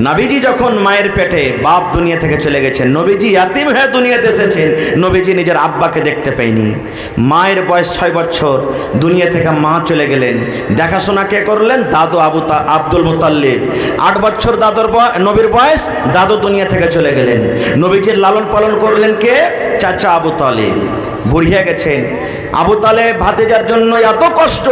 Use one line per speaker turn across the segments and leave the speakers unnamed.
নবীজি যখন মায়ের পেটে বাপ দুনিয়া থেকে চলে গেছেন, নবীজি ইয়াতিম হয়ে দুনিয়াতে এসেছেন, নবীজি নিজের আব্বাকে দেখতে পায়নি। মায়ের বয়স 6 বছর, দুনিয়া থেকে মা চলে গেলেন। দেখাশোনা কে করলেন? দাদু আব্দুল মুতাল্লিব। 8 বছর নবীর বয়স, দাদু দুনিয়া থেকে চলে গেলেন। নবীজির লালন পালন করলেন কে? চাচা আবু তালেব। বুড়িয়ে গেছেন। আবু তালেব ভাতিজার জন্য এত কষ্ট,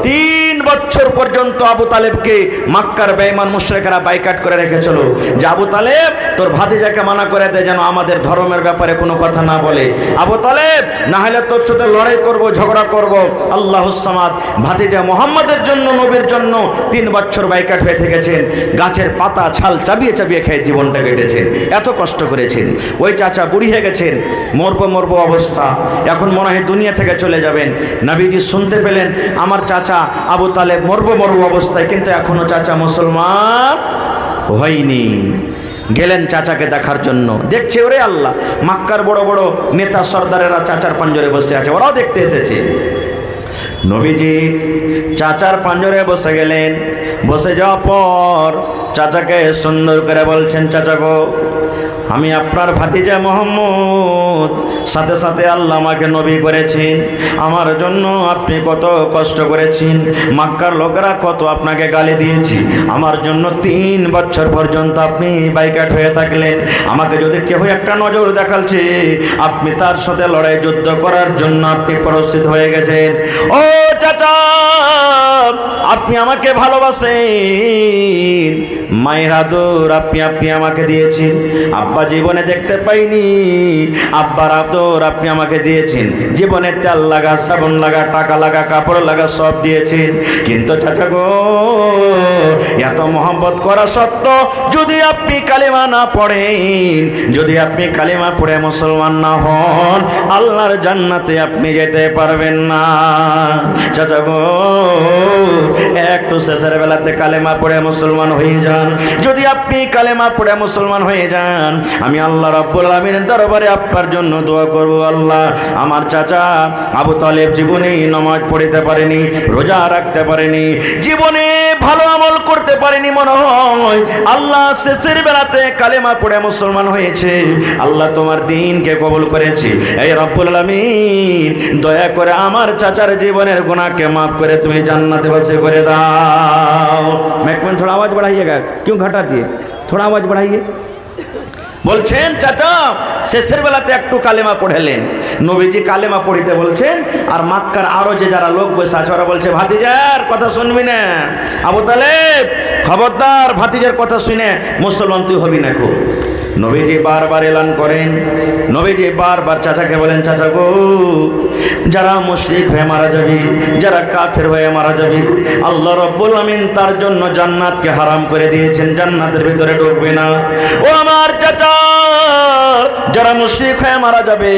3 বছর পর্যন্ত আবু তালেবকে মক্কার বেঈমান মুশরিকরা বাইকাট করে রেখেছিল যে আবু তালেব তোর ভাতিজাকে মানা করে দে যেন আমাদের ধর্মের ব্যাপারে কোনো কথা না বলে। আবু তালেব না হলে তোর সাথে লড়াই করব, ঝগড়া করব। আল্লাহুস সামাদ ভাতিজা মুহাম্মাদের জন্য, নবীর জন্য 3 বছর বাইকাট হয়ে থেকেছেন। গাছের পাতা ছাল চাবিয়ে চাবিয়ে খেয়ে জীবনটা কেটেছেন, এত কষ্ট করেছেন। ওই চাচা বুড়ি হয়ে গেছেন, মরবো অবস্থা, এখন মনে হয় দুনিয়া থেকে চলে যাবেন। নবীজি শুনতে পেলেন আমার চাচা আবু তালেব মরবো অবস্থায়, কিন্তু এখনো চাচা মুসলমান হয়নি। গেলেন চাচাকে দেখার জন্য। দেখছে ওরে আল্লাহ, মক্কার বড় বড় নেতা সর্দারেরা চাচার পাঞ্জরে বসে আছে, ওরাও দেখতে এসেছে। নবীজি চাচার পাঞ্জরে বসে গেলেন। বসে যাওয়ার পর চাচাকে সুন্দর করে বলছেন, চাচা গো, আমি আপনার ভাতিজা মোহাম্মদ, সাথে সাথে আল্লাহ আমাকে নবী করেছেন। আমার জন্য আপনি কত কষ্ট করেছেন, মক্কার লোকেরা কত আপনাকে গালি দিয়েছি। আমার জন্য 3 বছর পর্যন্ত আপনি বাইকাট হয়ে থাকলেন। আমাকে যদি কেউ একটা নজর দেখাচ্ছে, আপনি তার সাথে লড়াই যুদ্ধ করার জন্য আপনি প্রস্তুত হয়ে গেছেন। ও চাচা, আপনি আমাকে ভালোবাসেন, মায়ের আদর আপনি আমাকে দিয়েছেন। আব্বা জীবনে দেখতে পাইনি, আব্বার আদর আপনি আমাকে দিয়েছেন। জীবনে তেল লাগা, সাবন লাগা, টাকা লাগা, কাপড় লাগা সব দিয়েছেন। কিন্তু চাচা গো, এত মহব্বত করা সত্ত্বেও যদি আপনি কালেমা না পড়েন, যদি আপনি কালেমা পড়ে মুসলমান না হন, আল্লাহর জান্নাতে আপনি যেতে পারবেন না। চাচা গো, একটু শেষের বেলাতে কালেমা পড়ে মুসলমান হয়ে যান। যদি আপনি কালেমা পড়ে মুসলমান হয়ে যান, আমি আল্লাহ রাব্বুল আলামিনের দরবারে আপনার জন্য দোয়া করব। আল্লাহ, আমার চাচা আবু তালেব জীবনে নামাজ পড়তে পারেনি, রোজা রাখতে পারেনি, জীবনে ভালো আমল করতে পারেনি, মনে হয় আল্লাহ শেষের বেলাতে কালেমা পড়ে মুসলমান হয়েছে। আল্লাহ তোমার দিনকে কবুল করেছে। এই রাব্বুল আলামিন, দয়া করে আমার চাচার জীবনের গুনাহকে মাফ করে তুমি জান্নাতে বাসী করে দাও। मैकमैन थोड़ा आवाज बढ़ाइएगा, क्यों घटाती है, थोड़ा आवाज बढ़ाइए। বলছেন চাচা শেষের বেলাতে একটু কালেমা পড়েলেন। নবীজি কালেমা পড়িতে বলছেন, আর মক্কার আরো যে যারা লোক বসে আছে ওরা বলছে, ভাতিজার কথা শুনবি না, আবু তালেব খবরদার, ভাতিজার কথা শুনে মুসলমান তুই হবি না। খুব নবীজি বারবার এলান করেন। নবীজি বারবার চাচাকে বলেন, চাচা গো, যারা মুশরিক হয়ে মারা যাবে, যারা কাফের হয়ে মারা যাবে, আল্লাহ রাব্বুল আমিন তার জন্য জান্নাতকে হারাম করে দিয়েছেন, জান্নাতের ভিতরে ঢুকবে না। ও আমার চাচা, যারা মুশরিক হয়ে মারা যাবে,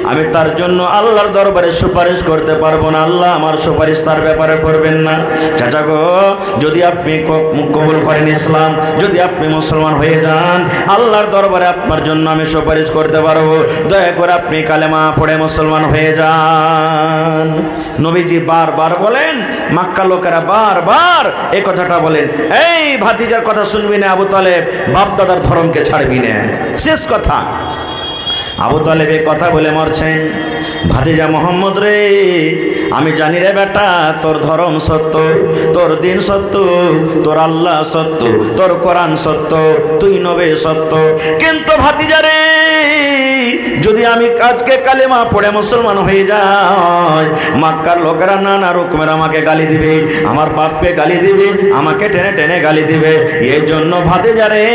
আমি তার জন্য আল্লাহর দরবারে সুপারিশ করতে পারবো না, আল্লাহ আমার সুপারিশ তার ব্যাপারে করবেন না। চাচা গো, যদি আপনি কবুল করেন ইসলাম, যদি আপনি মুসলমান হয়ে যান, আল্লাহর দরবারে আপনার জন্য আমি সুপারিশ করতে পারবো। দয়া করে আপনি কালেমা পড়ে মুসলমান হয়ে যান। নবীজি বারবার বলেন, মক্কা লোকেরা বারবার এই কথাটা বলেন, এই ভাতিজার কথা শুনবি না আবু তালেব, বাপ দাদার ধর্মকে ছাড়বি না, শেষ কথা। আবু তালেব এই কথা বলে মরছেন। ভাতিজা মোহাম্মদ রে, আমি জানি রে বেটা, তোর ধর্ম সত্য, তোর দিন সত্য, তোর আল্লাহ সত্য, তোর কোরআন সত্য, তুই নবী সত্য। কিন্তু ভাতিজা রে, যদি আমি আজকে কালেমা পড়ে মুসলমান হয়ে যাই, মক্কার লোকেরা নানা রকমের আমাকে গালি দিবে, আমার বাপকে গালি দিবে, আমাকে টেনে টেনে গালি দিবে। এই জন্য ভাতিজা রে,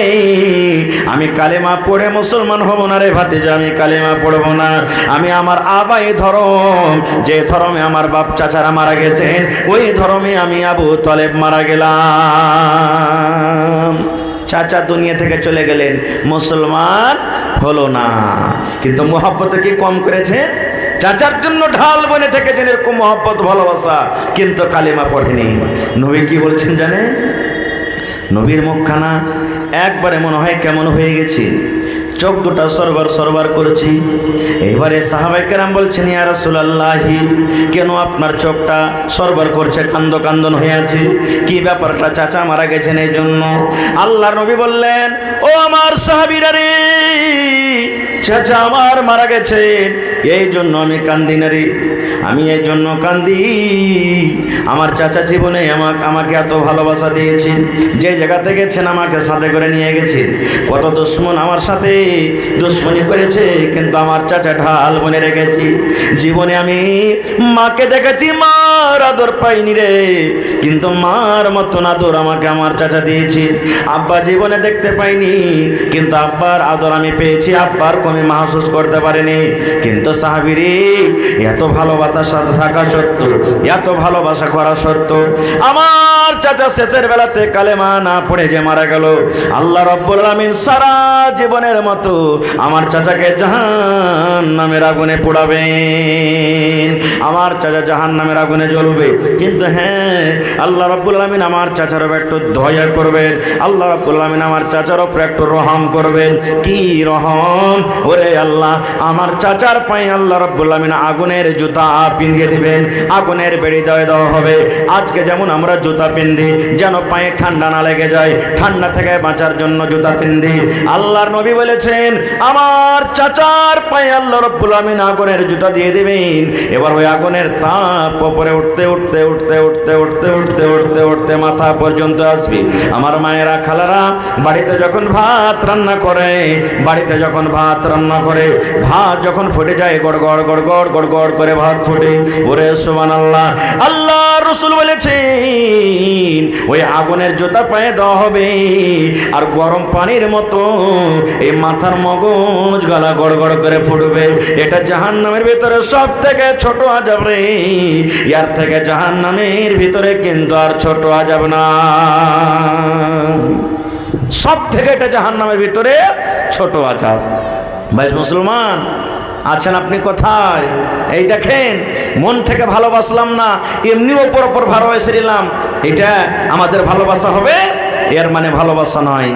আমি কালেমা পড়ে মুসলমান হব না রে ভাতিজা, আমি কালেমা পড়বো না। আমি আমার আবাই ধর্ম, যে ধর্মে আমার বাপ চাচারা মারা গেছেন, ওই ধর্মে আমি আবু তালেব মারা গেলাম। চাচা দুনিয়া থেকে চলে গেলেন, মুসলমান হলো না। কিন্তু মহব্বত কি কম করেছে? চাচার জন্য ঢাল বনে থেকে এরকম মহব্বত ভালোবাসা, কিন্তু কালেমা পড়েনি। নবী কি বলছেন জানে? নবীর মুখখানা একবারে মনে হয় কেমন হয়ে গেছে, চোখ দুটা সরবার সরবার করছি। এবারে সাহাবায়ে কেরাম বলছেন, ইয়া রাসূলুল্লাহি, কেন আপনার চোখটা সরবার করছে, কান্দন হয়ে আছে, কি ব্যাপারটা? চাচা মারা গেছেন এই জন্য। আল্লাহর নবী বললেন, ও আমার সাহাবীরা রে, চাচা আমার মারা গেছেন, এই জন্য আমি কান্দি না রে, আমি এই জন্য কান্দি, আমার চাচা জীবনে আমাকে এত ভালোবাসা দিয়েছেন, যে জায়গাতে গেছেন আমাকে সাথে করে নিয়ে গেছেন, কত দুশ্মন আমার সাথে দুশ্মনী করেছে, কিন্তু আমার চাচা ঢাল বনে রেখেছি। জীবনে আমি মাকে দেখেছি, মার আদর পাইনি রে, কিন্তু মার মতন আদর আমাকে আমার চাচা দিয়েছে। আব্বা জীবনে দেখতে পাইনি, কিন্তু আব্বার আদর আমি পেয়েছি, আব্বার কমে মাহসুস করতে পারিনি। কিন্তু সাহাবীরে, এত ভালোবাসার সাথে থাকা সত্ত্বেও, এত ভালোবাসা করা সত্ত্বেও আমার চাচা শেষের বেলাতে কালেমা না পড়ে যে মারা গেল, আল্লাহ রাব্বুল আলামিন সারা জীবনের মতো আমার চাচাকে জাহান্নামের আগুনে পোড়াবেন, আমার চাচা জাহান্নামের আগুনে জ্বলবে। কিন্তু হ্যাঁ, আল্লাহ রাব্বুল আলামিন আমার চাচার উপর একটু দয়া করবেন, আল্লাহ রাব্বুল আলামিন আমার চাচার উপর একটু রহম করবেন। কি রহম? ওরে আল্লাহ, আমার চাচার পায়ে আল্লাহ রাব্বুল আলামিন আগুনের জুতা পিন্দিয়ে দিবেন, আগুনের বেড়ি দেওয়া হবে। আজকে যেমন আমরা জুতা পিন্দি যেন পায়ে ঠান্ডা না লেগে যায়, ঠান্ডা থেকে বাঁচার জন্য জুতা পিন্দি, আল্লাহর নবী বলেছেন আমার চাচার পায়ে আল্লাহ রাব্বুল আলামিন আগুনের জুতা দিয়ে দিবেন। এবার ওই আগুনের তাপ উপরে উঠতে উঠতে উঠতে উঠতে উঠতে উঠতে উঠতে উঠতে মাথা পর্যন্ত আসবে। আমার মায়েরা, খালারা বাড়িতে যখন ভাত রান্না করে, বাড়িতে যখন ভাত রান্না করে, ভাত যখন ফুটে যায়, গড় গড় গড় গড় গড় গড় করে ভাত ফুটে, ওরে সুবহানাল্লাহ, আল্লাহ রাসূল বলেছেন ওই আগুনের জুতা পায়ে দেওয়া হবে, আর গরম পানির মতো এই মাথার মগজ গলা গড় গড় করে ফুটবে। এটা জাহান্নামের ভিতরে সব থেকে ছোট আযাব রে, ইয়ার থেকে জাহান্নামের ভিতরে কিন্তু আর ছোট আযাব না, সব থেকে এটা জাহান্নামের ভিতরে ছোট আযাব। ভাই মুসলমান আছেন আপনি কোথায়? এই দেখেন, মন থেকে ভালোবাসলাম না, এমনি ওপর ওপর ভালোবেসে দিলাম, এটা আমাদের ভালোবাসা হবে? এর মানে ভালোবাসা নয়।